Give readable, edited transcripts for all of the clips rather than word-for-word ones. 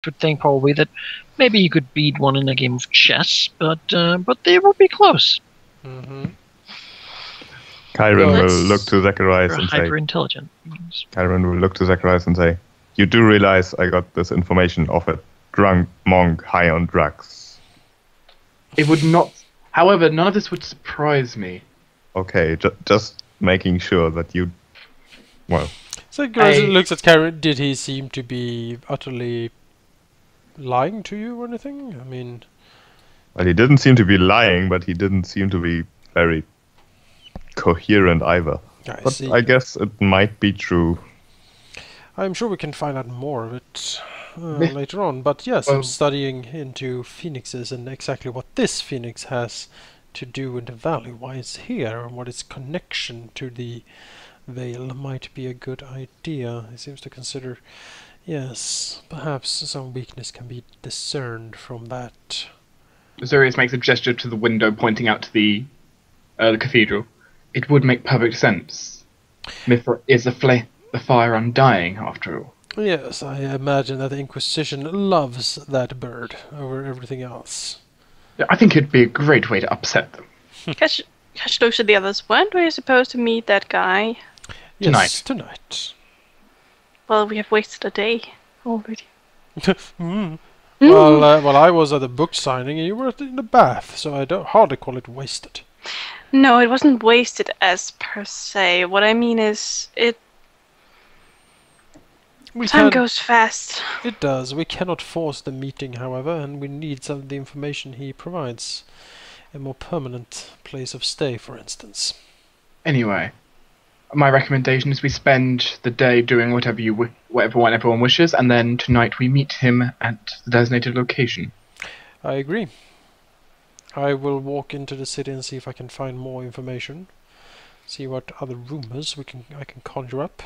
would think probably that maybe you could beat one in a game of chess, but they would be close. Mm-hmm. Kyron will look to Zacharias You're and say, hyper intelligent. Kyron will look to Zacharias and say, "You do realize I got this information off a drunk monk high on drugs." It would not. However, none of this would surprise me. Okay, just making sure that you. Well, So Zacharias looks at Karen. Did he seem to be utterly lying to you or anything? I mean, well, he didn't seem to be lying, but he didn't seem to be very coherent either. I guess it might be true. I'm sure we can find out more of it later on. But yes, I'm studying into phoenixes and exactly what this phoenix has to do in the valley, why it's here, and what its connection to the veil might be a good idea. He seems to consider, yes, perhaps some weakness can be discerned from that. Zurius makes a gesture to the window pointing out to the cathedral. It would make perfect sense. Mithra is the fire undying, after all. Yes, I imagine that the Inquisition loves that bird over everything else. I think it'd be a great way to upset them. Catch looks at the others. When are we supposed to meet that guy? Yes, tonight. Well, we have wasted a day already. Well, I was at the book signing and you were in the bath, so I don't hardly call it wasted. No, it wasn't wasted as per se. What I mean is, time goes fast. It does. We cannot force the meeting, however, and we need some of the information he provides. A more permanent place of stay, for instance. Anyway, my recommendation is we spend the day doing whatever everyone wishes, and then tonight we meet him at the designated location. I agree. I will walk into the city and see if I can find more information. See what other rumors I can conjure up.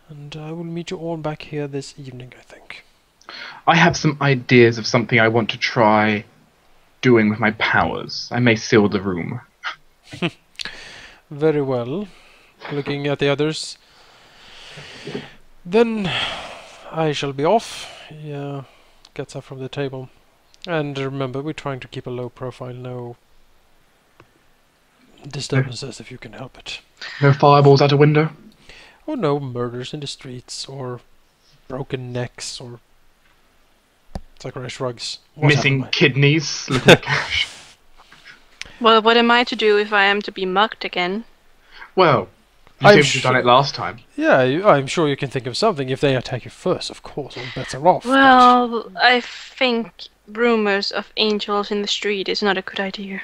And I will meet you all back here this evening, I think. I have some ideas of something I want to try doing with my powers. I may seal the room. Very well. Looking at the others. Then I shall be off. Yeah, gets up from the table. And remember, we're trying to keep a low profile, no disturbances if you can help it. No fireballs out a window? Or no murders in the streets, or broken necks, or Zacharias shrugs. Missing kidneys. Well, what am I to do if I am to be mugged again? Well, you seem to have done it last time. Yeah, I'm sure you can think of something. If they attack you first, of course, all bets are off. Well, I think rumors of angels in the street is not a good idea.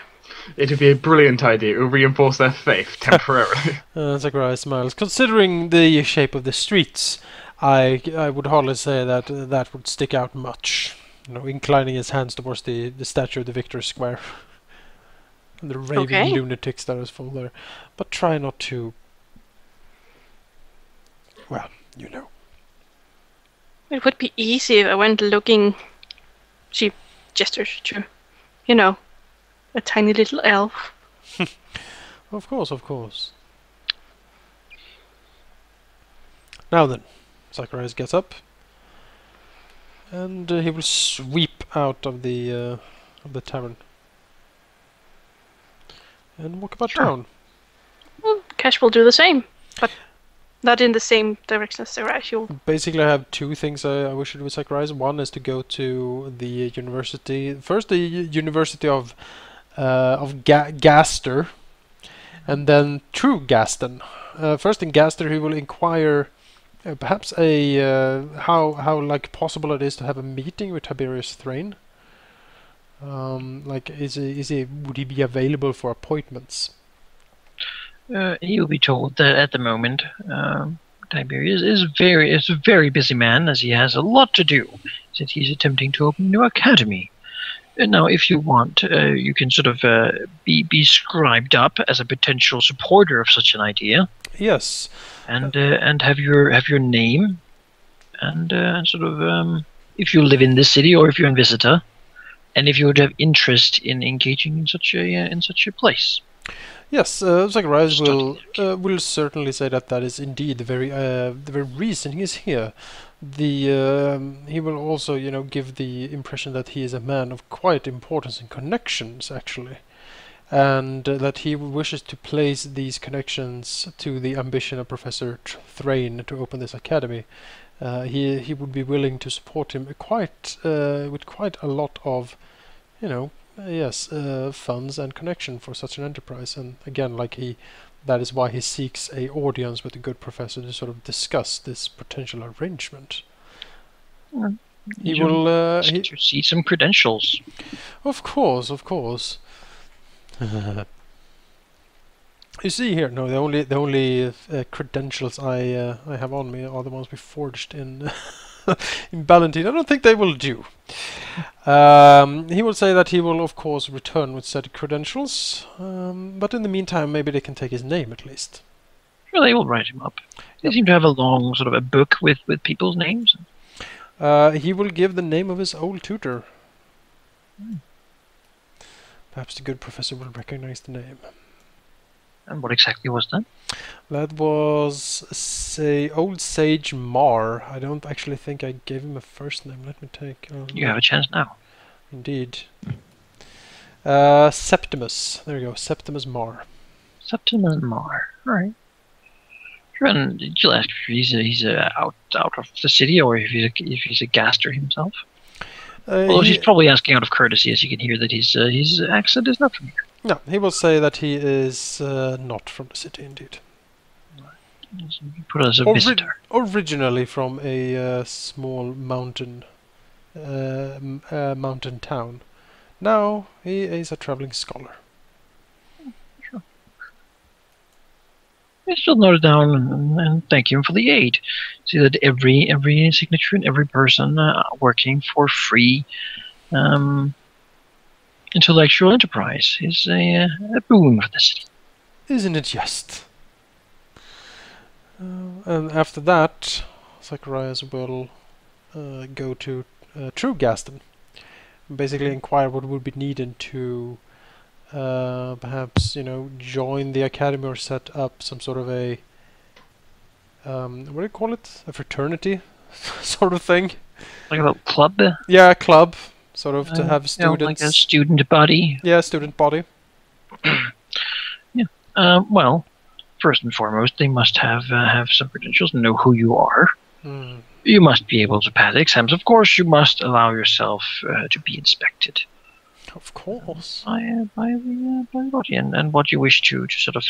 It would be a brilliant idea. It will reinforce their faith temporarily. Zacharias smiles. Considering the shape of the streets, I would hardly say that that would stick out much. You know, inclining his hands towards the statue of the Victor Square. And the raving lunatics that is full there. But try not to... Well, you know. It would be easy if I went looking... She gestures to, you know, a tiny little elf. Of course, of course. Now then, Zacharias gets up. And he will sweep out of the tavern. And walk about town. Well, Cash will do the same, but not in the same direction as Zacharias. Basically, I have two things I wish to do with Zacharias. One is to go to the university. First, the University of Gaster, and then through Gaston. First in Gaster, he will inquire perhaps how like possible it is to have a meeting with Tiberius Thrain. Like, would he be available for appointments? You'll be told that at the moment, Tiberius is a very busy man, as he has a lot to do, since he's attempting to open a new academy. Now, if you want, you can sort of be scribed up as a potential supporter of such an idea. Yes. And have your name, and sort of if you live in this city or if you're a visitor, and if you would have interest in engaging in such a place. Yes, Zacharias will certainly say that is indeed the very reason he is here. he will also, you know, give the impression that he is a man of quite importance and connections, actually, and that he wishes to place these connections to the ambition of Professor Thrain to open this academy. He would be willing to support him quite with quite a lot of, you know, funds and connection for such an enterprise. And again, that is why he seeks a audience with a good professor to sort of discuss this potential arrangement. He will see some credentials. Of course, of course. You see here, no, the only credentials I have on me are the ones we forged in in Ballantine. I don't think they will do. He will say that he will, of course, return with said credentials, but in the meantime, maybe they can take his name at least. Sure, they will write him up. They seem to have a long sort of a book with people's names. He will give the name of his old tutor. Perhaps the good professor will recognize the name. And what exactly was that? That was, say, Old Sage Mar. I don't actually think I gave him a first name. Let me take... you have a chance now. Indeed. Septimus. There you go. Septimus Mar. Septimus Mar. Alright. Sure, and you'll ask if he's out of the city or if he's a gaster himself. Although he's probably asking out of courtesy, as you can hear that his accent is not from here. No, he will say that he is not from the city, indeed. Put as a visitor. Originally from a small mountain town. Now he is a traveling scholar. Sure. I still note it down and thank him for the aid. See that every signature and every person working for free intellectual enterprise is a boon for the city. Isn't it just? And after that, Zacharias will go to True Gaston. Basically inquire what would be needed to perhaps, you know, join the academy or set up some sort of a what do you call it? A fraternity sort of thing. Like a little club? Yeah, a club. Sort of to have students. Like a student body. Yeah, student body. Yeah. Well, first and foremost, they must have some credentials and know who you are. You must be able to pass exams. Of course, you must allow yourself to be inspected. Of course. By the body and what you wish to sort of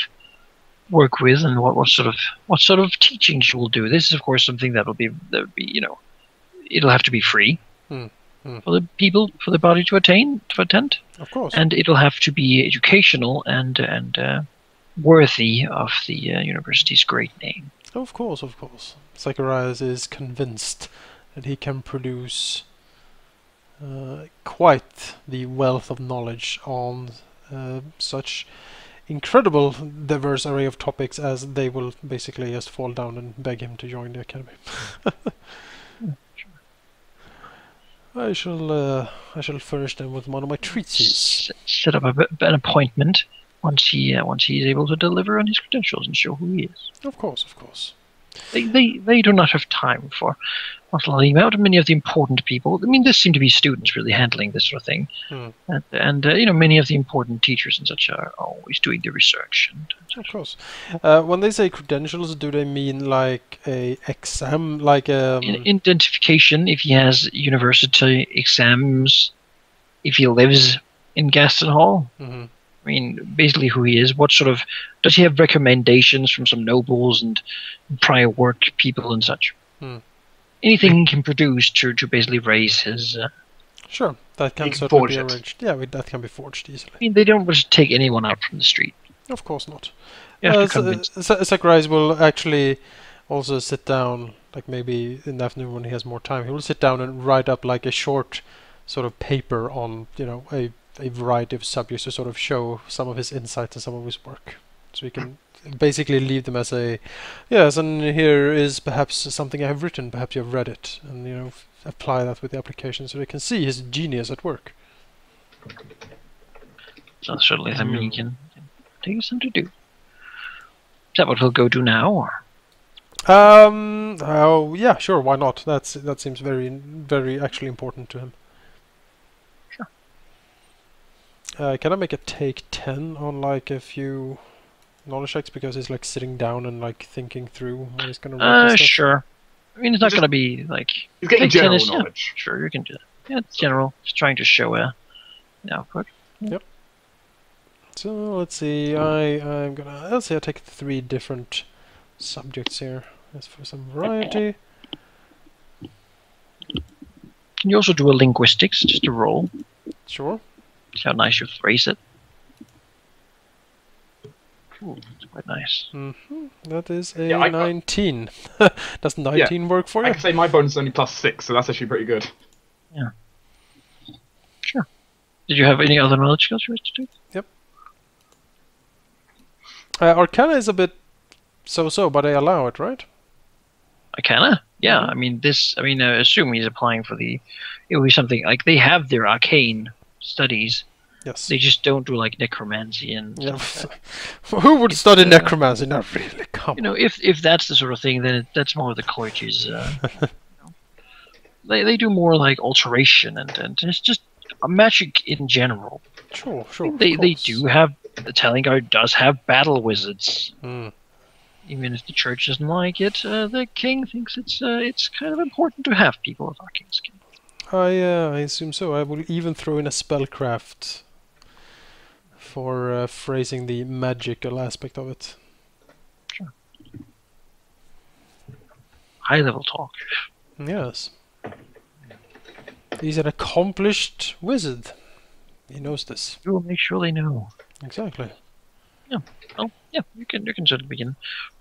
work with and what sort of teachings you will do. This is, of course, something that would be you know, it'll have to be free. For the people, for the body to attend. Of course. And it'll have to be educational and worthy of the university's great name. Of course, of course. Zacharias is convinced that he can produce quite the wealth of knowledge on such incredible diverse array of topics as they will basically just fall down and beg him to join the academy. I shall furnish them with one of my treatises. Set up an appointment once he is able to deliver on his credentials and show who he is. Of course, of course. They do not have time for leaving out many of the important people. I mean, there seem to be students really handling this sort of thing, and you know, many of the important teachers and such are always doing the research. Of course. When they say credentials, do they mean like a exam, like identification? If he has university exams, if he lives in Gaston Hall. I mean, basically who he is. What sort of... Does he have recommendations from some nobles and prior work people and such? Anything he can produce to basically raise his... Sure, that can certainly be arranged. Yeah, that can be forged easily. I mean, they don't just take anyone out from the street. Of course not. Zacharias will actually also sit down, like maybe in the afternoon when he has more time, he will sit down and write up like a short sort of paper on, you know, a variety of subjects to sort of show some of his insights and some of his work. So we can basically leave them as a, yes, and here is perhaps something I have written, perhaps you have read it, and, you know, apply that with the application so they can see his genius at work. So certainly something he can take us to do. Is that what he'll go do now? Or? Oh yeah, sure. Why not? That seems very actually important to him. Sure. Can I make a take 10 on like a few knowledge checks because he's like sitting down and like thinking through what he's gonna write and stuff? Sure. I mean, it's not gonna be like. He's getting general tennis, knowledge. Yeah, sure, you can do that. Yeah, it's general. Just trying to show an output. Yep. So let's see. Let's see. I take 3 different subjects here. As for some variety. Can you also do a linguistics, just a roll? Sure. See how nice you phrase it. Ooh, that's quite nice. That is a 19. Does 19 work for you? I can say my bonus is only +6, so that's actually pretty good. Yeah. Sure. Did you have any other knowledge skills you wish to do? Yep. Arcana is a bit so-so, but I allow it, right? Arcana? Yeah, I mean, assume he's applying for it would be something, like, they have their arcane studies. Yes. They just don't do, like, necromancy and Who would study necromancy? Not really, come on. If that's the sort of thing, then that's more the clergy's, they do more, like, alteration, and it's just magic in general. Sure. They do have, the Telling Guard does have battle wizards. Even if the church doesn't like it, the king thinks it's kind of important to have people with arcane skills. I assume so. I will even throw in a spellcraft for phrasing the magical aspect of it. Sure. High level talk. Yes. He's an accomplished wizard. He knows this. We will make sure they know. Exactly. Yeah. Well, yeah, you can certainly begin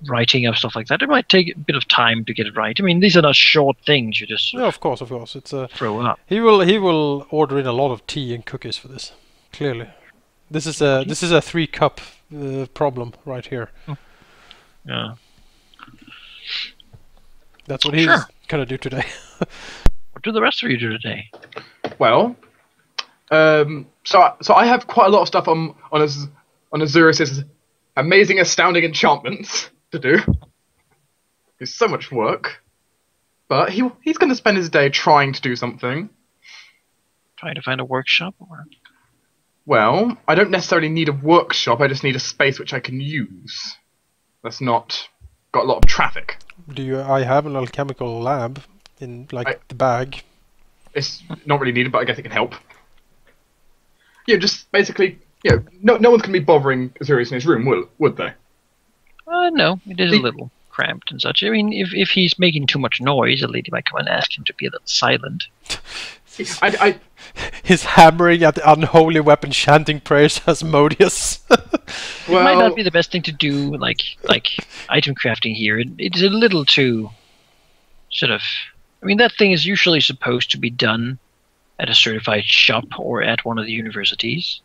writing up stuff like that. It might take a bit of time to get it right. I mean, these are not short things. You just of course. It's throw up. He will order in a lot of tea and cookies for this. Clearly, this is a 3-cup problem right here. Yeah. That's what he's gonna do today. What do the rest of you do today? Well, so I have quite a lot of stuff on Azurus' amazing, astounding enchantments to do. It's so much work, but he's going to spend his day trying to do something. Trying to find a workshop, or? Well, I don't necessarily need a workshop. I just need a space which I can use. That's not got a lot of traffic. I have an alchemical lab in the bag. It's not really needed, but I guess it can help. Yeah, just basically, no one's going to be bothering Azurius in his room, would they? No, it is a little cramped and such. I mean, if he's making too much noise, a lady might come and ask him to be a little silent. He's hammering at the unholy weapon, chanting prayers to Asmodeus. It might not be the best thing to do, like item crafting here. It is a little too sort of. I mean, that thing is usually supposed to be done at a certified shop or at one of the universities.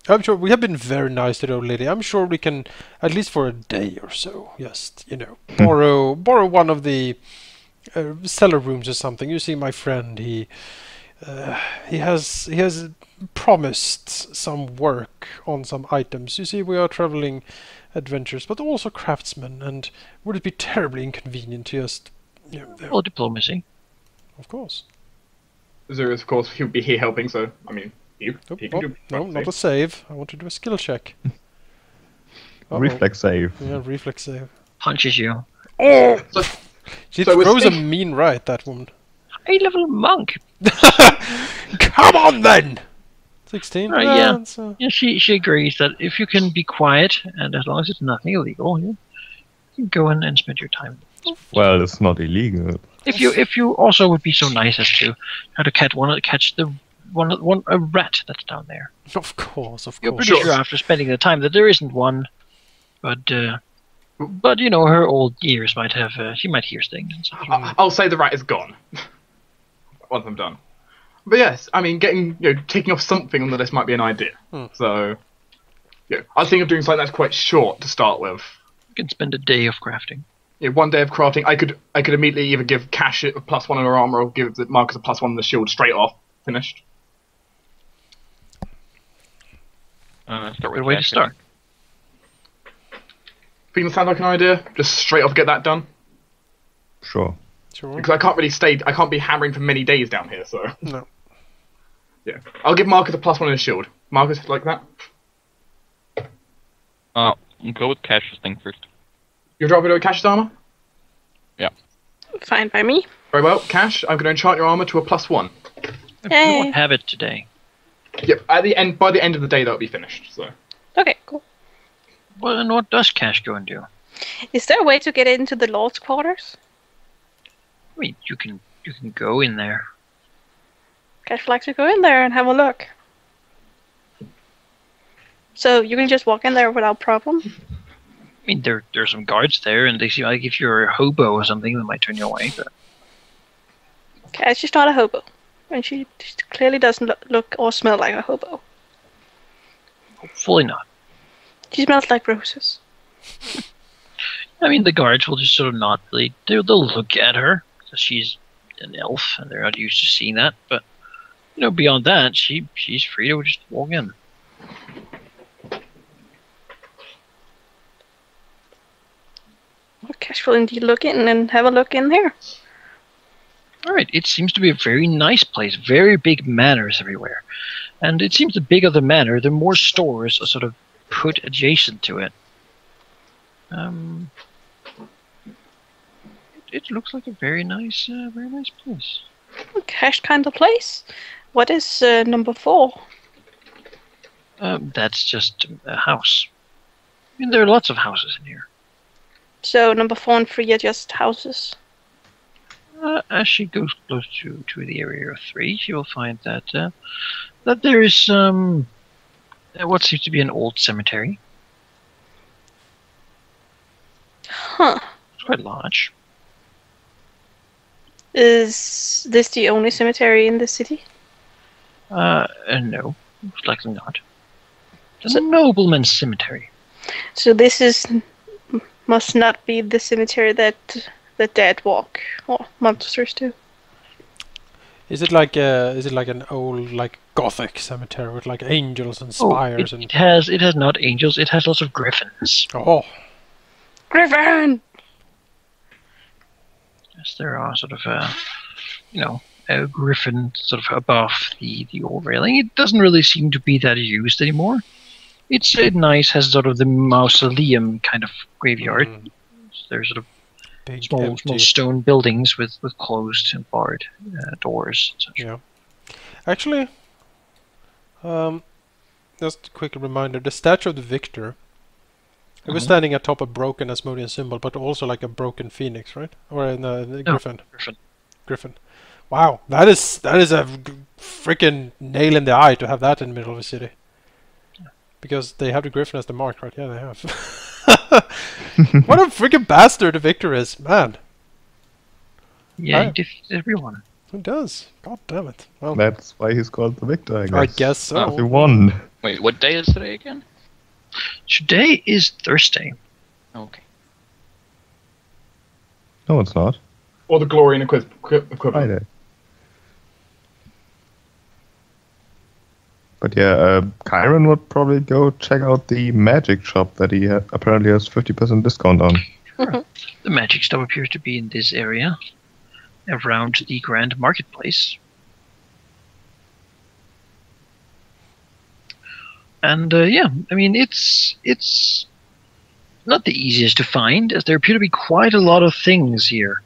I'm sure we have been very nice to the old lady. I'm sure we can, at least for a day or so, just borrow one of the cellar rooms or something. You see, my friend, he has promised some work on some items. You see, we are traveling adventurers, but also craftsmen, and would it be terribly inconvenient to just Well, diplomacy. Of course. Azurius, of course, he'll be here helping. So I mean, he can do. No, not a save. I want to do a skill check. Reflex save. Yeah, reflex save. Punches you. Oh! She throws a mean right, that woman. High-level monk. Come on then. 16. Right, yeah. Yeah, she agrees that if you can be quiet and as long as it's nothing illegal, you can go in and spend your time. Well, it's not illegal. If you also would be so nice as to how to catch a rat that's down there. Of course. You're pretty sure after spending the time that there isn't one, but her old ears might have. She might hear things. And such. I'll say the rat is gone once I'm done. But yes, I mean, taking off something on the list might be an idea. So, I was thinking of doing something that's quite short to start with. You can spend a day of crafting. Yeah, 1 day of crafting. I could immediately either give Cash a +1 on her armor or give Marcus a +1 on the shield straight off. Finished. Start with a way to start. Think that sounds like an idea? Just straight off get that done? Sure. Because I can't really I can't be hammering for many days down here, so... No. Yeah. I'll give Marcus a +1 in his shield. Marcus, like that? Go with Cash's thing first. You're dropping it with Cash's armor? Yeah. Fine by me. Very well. Cash, I'm going to enchant your armor to a +1. We Yay. won't have it today. Yep, by the end of the day that'll be finished, so... Okay, cool. Well, and what does Cash go and do? Is there a way to get into the Lord's quarters? I mean, you can go in there. Cash would like to go in there and have a look. So you can just walk in there without problem? I mean, there's some guards there, and they seem like if you're a hobo or something, they might turn you away. But Cash is not a hobo. And she clearly doesn't look or smell like a hobo. hopefully not. She smells like roses. I mean, the guards will just sort of not really. They'll look at her because she's an elf, and they're not used to seeing that. But beyond that, she's free to just walk in. Well, Cash will indeed look in and have a look in there. All right, it seems to be a very nice place. Very big manors everywhere, and it seems the bigger the manor, the more stores are sort of put adjacent to it. It looks like a very nice place. Cash kind of place. What is number 4? That's just a house. I mean, there are lots of houses in here. So number 4 and 3 are just houses. As she goes close to the area of 3, she will find that there is what seems to be an old cemetery. Huh. It's quite large. Is this the only cemetery in the city? No, most likely not. It's a nobleman's cemetery. So this must not be the cemetery that the dead walk or monsters do. Is it like an old Gothic cemetery with angels and spires it has not angels. It has lots of griffins. Oh, Griffin! Yes, there are sort of a griffin sort of above the old railing. It doesn't really seem to be that used anymore. It's nice, has sort of the mausoleum kind of graveyard. So there's sort of big small stone buildings with closed and barred doors. Yeah. Actually, just a quick reminder: the statue of the victor. It was standing atop a broken Asmodean symbol, but also like a broken phoenix, right? Or a griffin. Griffin. Wow, that is a freaking nail in the eye to have that in the middle of a city. Because they have the griffin as the mark, right? Yeah, they have. What a freaking bastard the victor is, man. Yeah, he defeats everyone. He does. God damn it. Well, that's why he's called the victor, I guess. I guess so. He won. Wait, what day is today again? Today is Thursday. Okay. No, it's not. Or the glory and equivalent. Friday. But yeah, Kyron would probably go check out the magic shop that he apparently has 50% discount on. Sure. The magic shop appears to be in this area, around the Grand Marketplace. And yeah, I mean, it's not the easiest to find, as there appear to be quite a lot of things here.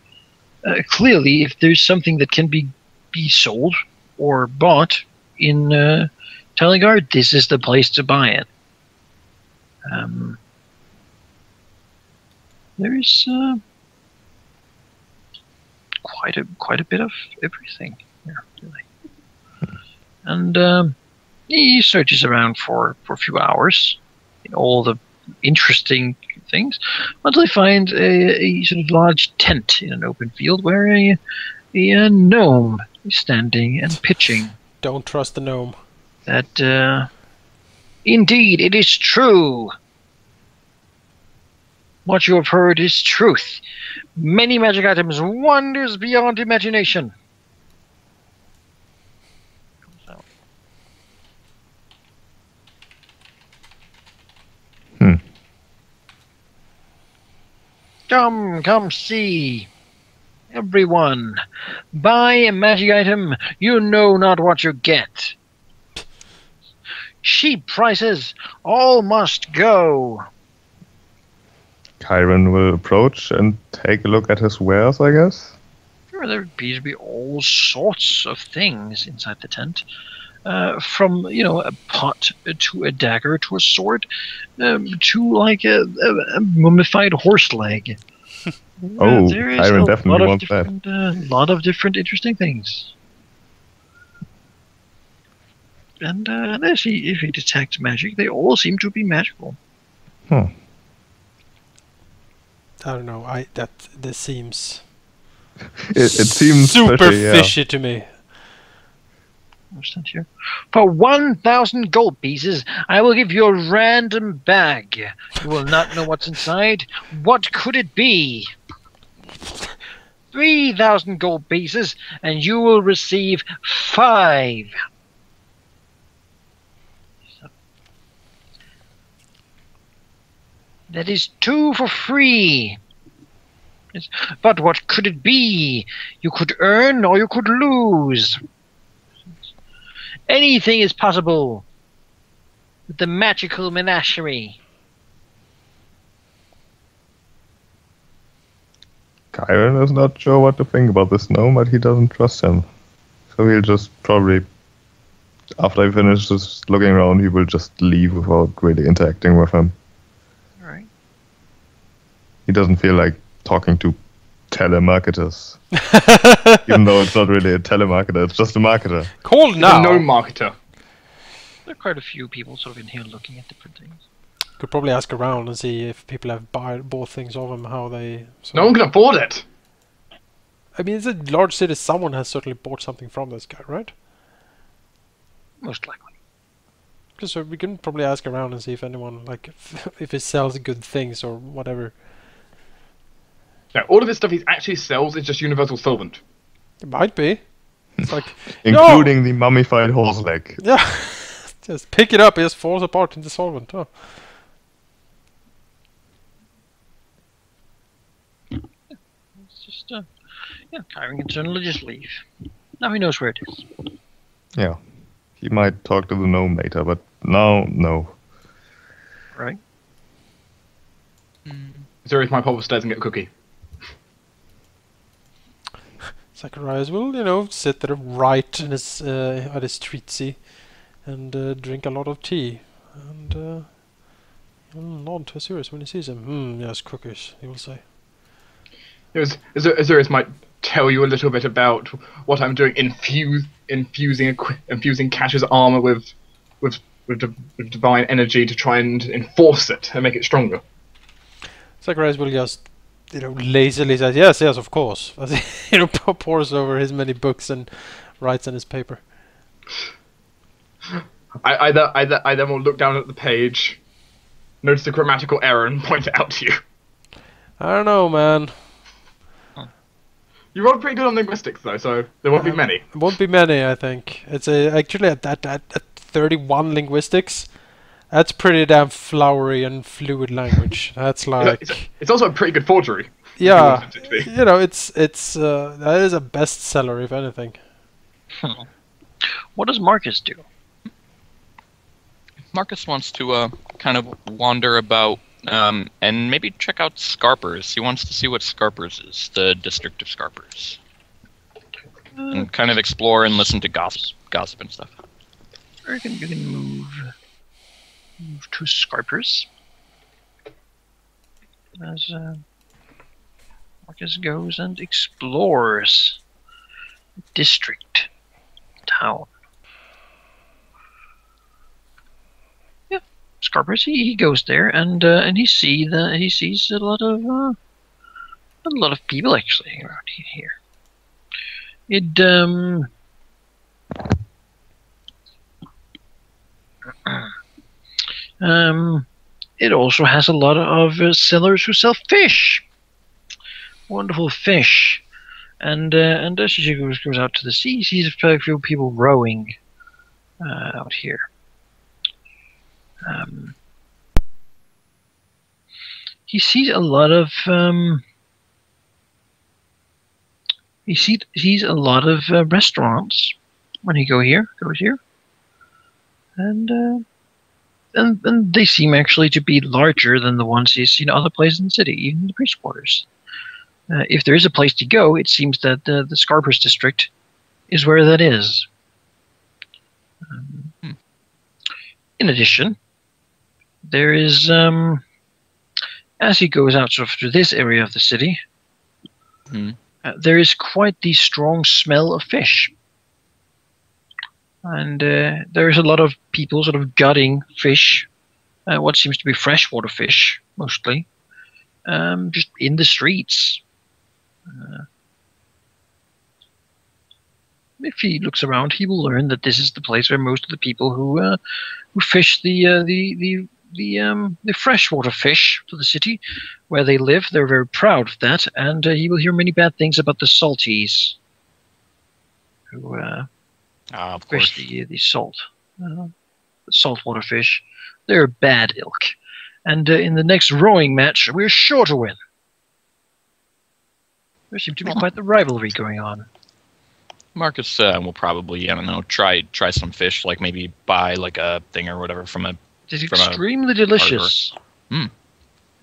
Clearly, if there's something that can be sold or bought in Telegard, this is the place to buy it. There's quite a bit of everything here, really. And he searches around for a few hours in all the interesting things until he finds a sort of large tent in an open field where a gnome is standing and pitching. Don't trust the gnome. That indeed it is true. What you have heard is truth. Many magic items, wonders beyond imagination. Come see. Everyone, buy a magic item, you know not what you get. Cheap prices, all must go. Kyron will approach and take a look at his wares, I guess. Sure, there appears to be all sorts of things inside the tent. From, a pot to a dagger to a sword, to like a mummified horse leg. Oh, there is Kyron definitely wants that. A lot of different interesting things. And if he detects magic, they all seem to be magical. Hmm. I don't know. This seems. It seems super fishy, to me. Here. For 1,000 gold pieces, I will give you a random bag. You will not know what's inside. What could it be? 3,000 gold pieces, and you will receive 5. That is 2 for free. But what could it be? You could earn or you could lose. Anything is possible with the magical menagerie. Kyron is not sure what to think about this gnome, but he doesn't trust him. So he'll just probably, after he finishes looking around, he will just leave without really interacting with him. Alright. He doesn't feel like talking to telemarketers. Even though it's not really a telemarketer, it's just a marketer. Call now! No marketer. There are quite a few people sort of in here looking at different things. Could probably ask around and see if people have bought things of him, how they... No one can afford it! I mean, it's a large city, someone has certainly bought something from this guy, right? Most likely. Because we can probably ask around and see if anyone, like, if he sells good things or whatever. Yeah, all of this stuff he actually sells is just universal solvent. It might be. It's like... Including the mummified horse leg. Yeah! Just pick it up, it just falls apart in the solvent. Oh. It's just, Kyron can certainly just leave. Now he knows where it is. Yeah. He might talk to the gnome later, but now, no. Right. Zuri's might pop upstairs and get a cookie. Zacharias will, sit there, write in his, at his treatsy and drink a lot of tea. And he'll nod to Azurius when he sees him. Yes, cookies, he will say. Azurius might tell you a little bit about what I'm doing, infusing Cash's armor with divine energy to try and enforce it and make it stronger. Zacharias will just, lazily say, yes, of course. As he, pours over his many books and writes on his paper. I then will look down at the page, notice the grammatical error, and point it out to you. I don't know, man. You rolled pretty good on linguistics, though, so there won't be many. Won't be many, I think. It's actually at 31 linguistics. That's pretty damn flowery and fluid language. That's like... It's also a pretty good forgery. Yeah, it's that is a bestseller, if anything. What does Marcus do? Marcus wants to kind of wander about and maybe check out Scarpers. He wants to see what Scarpers is, the district of Scarpers. And kind of explore and listen to gossip and stuff. I reckon you can move to Scarpers. As Marcus goes and explores the district, town. Yeah, Scarpers. He goes there and he sees a lot of people actually around here. It also has a lot of sellers who sell fish, wonderful fish, and as she goes out to the sea, he sees a few people rowing out here. he sees a lot of restaurants when he goes here, and they seem actually to be larger than the ones he's seen other places in the city, even the priest quarters. If there is a place to go, it seems that the Scarpers district is where that is. In addition, there is, as he goes out sort of through this area of the city, there is quite the strong smell of fish. And there is a lot of people sort of gutting fish, what seems to be freshwater fish, mostly, just in the streets. If he looks around, he will learn that this is the place where most of the people who fish the freshwater fish for the city, where they live, they're very proud of that, and he will hear many bad things about the salties, who of course. fish the saltwater fish. They're bad ilk, and in the next rowing match, we're sure to win. There seems to be quite the rivalry going on. Marcus will probably, I don't know, try some fish, like maybe buy like a thing or whatever from a. It's extremely delicious. And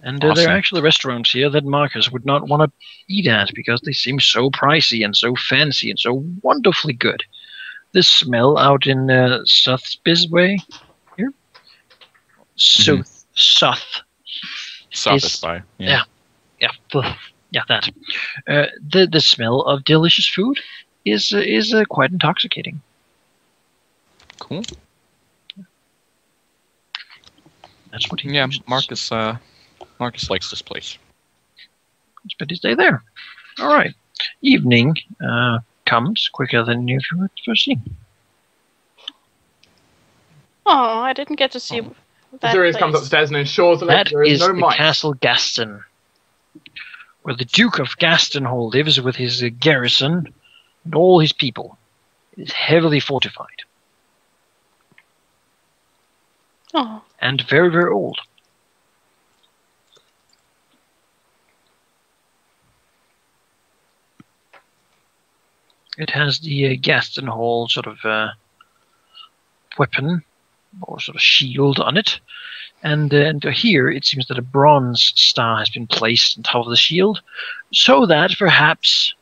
Awesome. there are actually restaurants here that Marcus would not want to eat at because they seem so pricey and so fancy and so wonderfully good. The smell out in South's Way here, so South Is by. Yeah, that. The smell of delicious food is quite intoxicating. Cool. That's what he. Yeah, uses. Marcus likes this place. Spend his day there. All right. Evening comes quicker than you had foreseen. Oh, I didn't get to see that Sirius comes place. upstairs and ensures that That there is is no the mice. Castle Gaston, where the Duke of Gastonhall lives with his garrison and all his people. It is heavily fortified Oh, and very, very old. It has the Gastonhall sort of weapon or sort of shield on it. And here it seems that a bronze star has been placed on top of the shield so that perhaps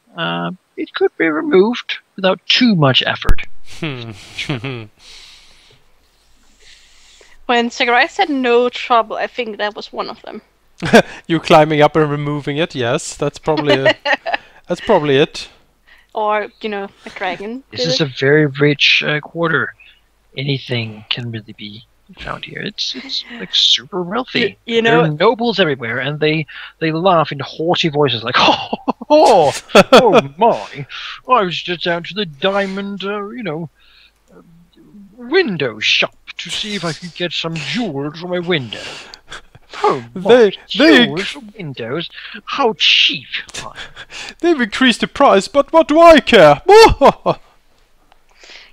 it could be removed without too much effort. when Sakurai said no trouble, I think that was one of them. You climbing up and removing it? Yes, that's probably that's probably it. Or, a dragon. This is a very rich quarter. Anything can really be found here. It's like super wealthy. There are nobles everywhere, and they laugh in haughty voices like, oh my! I was just down to the diamond, window shop to see if I could get some jewels for my window. Oh my! Jewels for windows? How cheap! They've increased the price, but what do I care?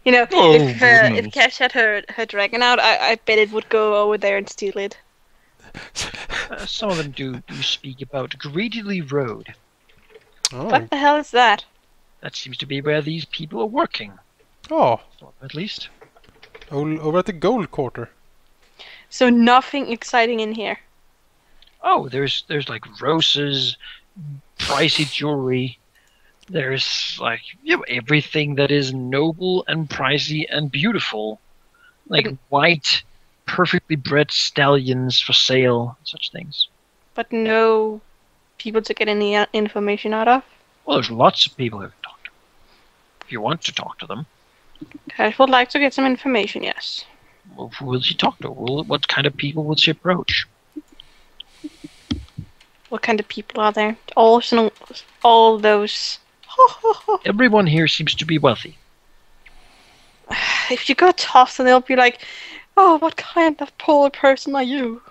If Cash had her dragon out, I bet it would go over there and steal it. Some of them do speak about Greedily Road. Oh. What the hell is that? That seems to be where these people are working. Oh. At least. Over at the gold quarter. So nothing exciting in here. Oh, there's like roses, pricey jewelry. There's like everything that is noble and pricey and beautiful, like white, perfectly bred stallions for sale, such things. But no people to get any information out of. Well, there's lots of people who can talk to them. If you want to talk to them. I would like to get some information. Yes. Well, who will she talk to? What kind of people will she approach? What kind of people are there? All those. Everyone here seems to be wealthy. If you go tough, then they'll be like, "Oh, what kind of poor person are you?"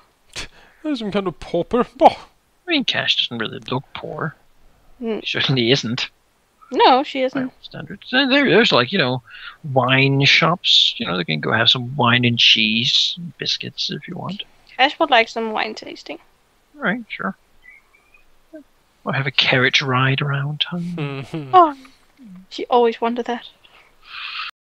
There's some kind of pauper. Oh. I mean, Cash doesn't really look poor. He certainly isn't. No, she isn't. Standards. There's like, wine shops. They can go have some wine and cheese, and biscuits if you want. Cash would like some wine tasting. Right, sure. Or have a carriage ride around town. Mhm. Oh, she always wanted that.